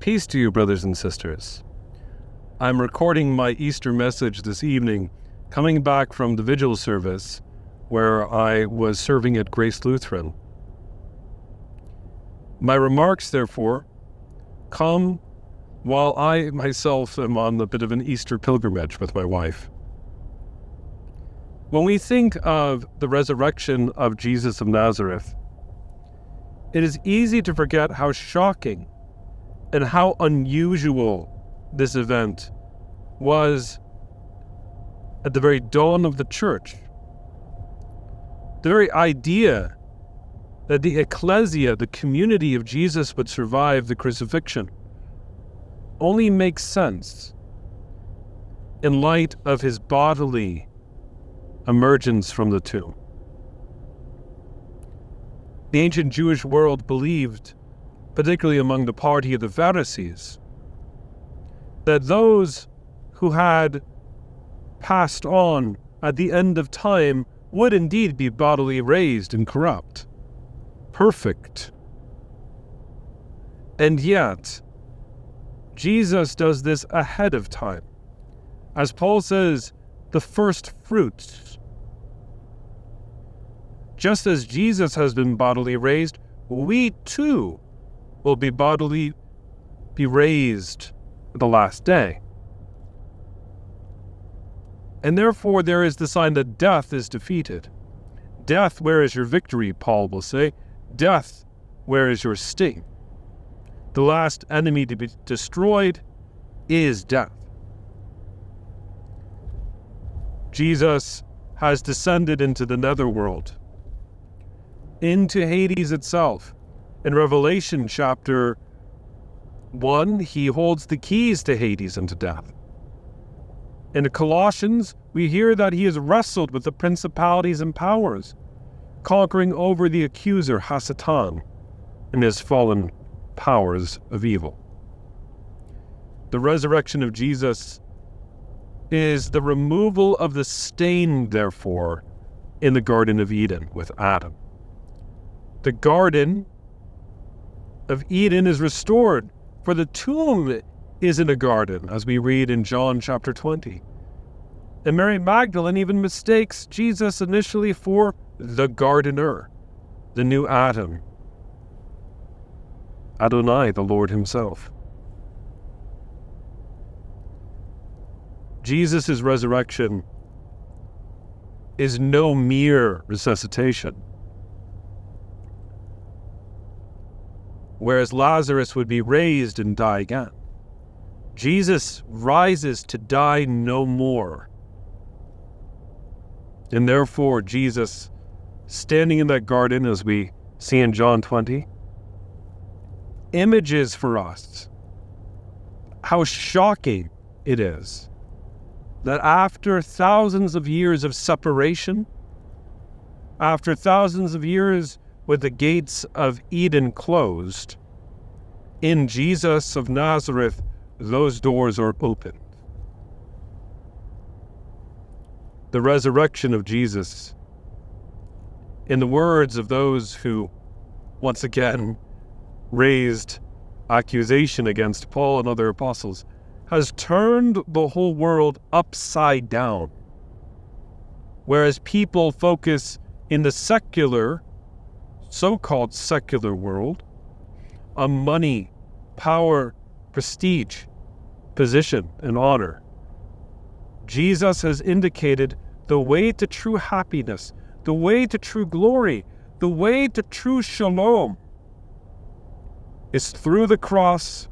Peace to you, brothers and sisters. I'm recording my Easter message this evening, coming back from the vigil service where I was serving at Grace Lutheran. My remarks, therefore, come while I myself am on a bit of an Easter pilgrimage with my wife. When we think of the resurrection of Jesus of Nazareth, it is easy to forget how shocking and how unusual this event was at the very dawn of the church. The very idea that the ecclesia, the community of Jesus, would survive the crucifixion only makes sense in light of his bodily emergence from the tomb. The ancient Jewish world believed, particularly among the party of the Pharisees, that those who had passed on at the end of time would indeed be bodily raised and corrupt, perfect. And yet, Jesus does this ahead of time. As Paul says, the first fruits. Just as Jesus has been bodily raised, we too will be bodily raised at the last day. And therefore there is the sign that death is defeated. Death, where is your victory, Paul will say. Death, where is your sting? The last enemy to be destroyed is death. Jesus has descended into the netherworld, into Hades itself. In Revelation chapter 1, he holds the keys to Hades and to death. In Colossians, we hear that he has wrestled with the principalities and powers, conquering over the accuser, Hasatan, and his fallen powers of evil. The resurrection of Jesus is the removal of the stain, therefore, in the Garden of Eden with Adam. The Garden of Eden is restored, for the tomb is in a garden, as we read in John chapter 20. And Mary Magdalene even mistakes Jesus initially for the gardener, the new Adam, Adonai, the Lord himself. Jesus' resurrection is no mere resuscitation. Whereas Lazarus would be raised and die again, Jesus rises to die no more. And therefore, Jesus, standing in that garden, as we see in John 20, images for us how shocking it is that after thousands of years of separation, after thousands of years with the gates of Eden closed, in Jesus of Nazareth, those doors are opened. The resurrection of Jesus, in the words of those who, once again, raised accusation against Paul and other apostles, has turned the whole world upside down. Whereas people focus in the secular, so-called secular world, on money, power, prestige, position, and honor, Jesus has indicated the way to true happiness, the way to true glory, the way to true shalom is through the cross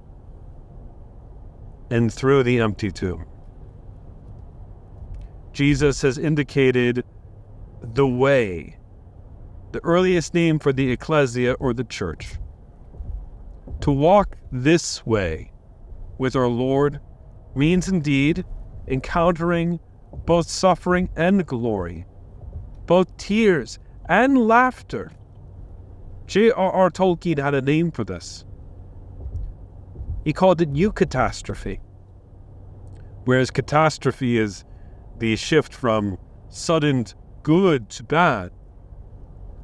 and through the empty tomb. Jesus has indicated the way, the earliest name for the ecclesia or the church. To walk this way with our Lord means indeed encountering both suffering and glory, both tears and laughter. J.R.R. Tolkien had a name for this. He called it eucatastrophe, whereas catastrophe is the shift from sudden good to bad,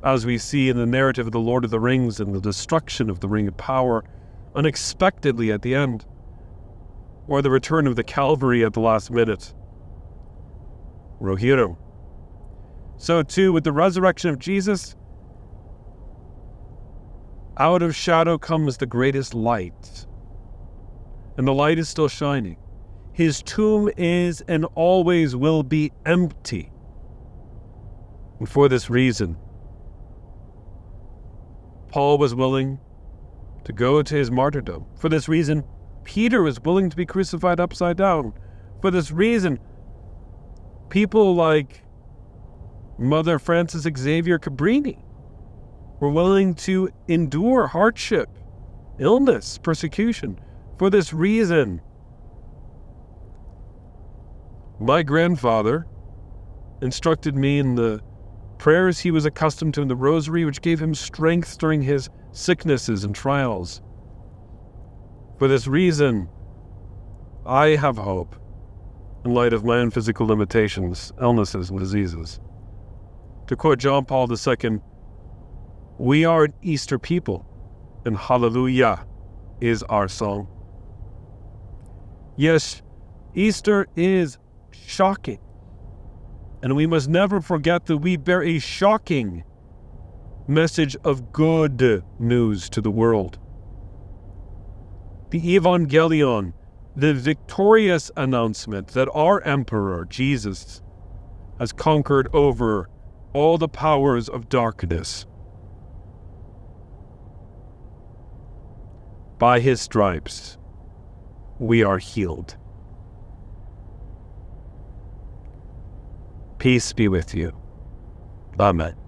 as we see in the narrative of the Lord of the Rings and the destruction of the Ring of Power unexpectedly at the end, or the return of the Calvary at the last minute. Rohirrim. So too, with the resurrection of Jesus, out of shadow comes the greatest light. And the light is still shining. His tomb is and always will be empty. And for this reason, Paul was willing to go to his martyrdom. For this reason, Peter was willing to be crucified upside down. For this reason, people like Mother Frances Xavier Cabrini were willing to endure hardship, illness, persecution. For this reason, my grandfather instructed me in the prayers he was accustomed to in the rosary, which gave him strength during his sicknesses and trials. For this reason, I have hope in light of my own physical limitations, illnesses, and diseases. To quote John Paul II, we are an Easter people, and hallelujah is our song. Yes, Easter is shocking, and we must never forget that we bear a shocking message of good news to the world. The Evangelion, the victorious announcement that our Emperor, Jesus, has conquered over all the powers of darkness. By his stripes, we are healed. Peace be with you. Amen.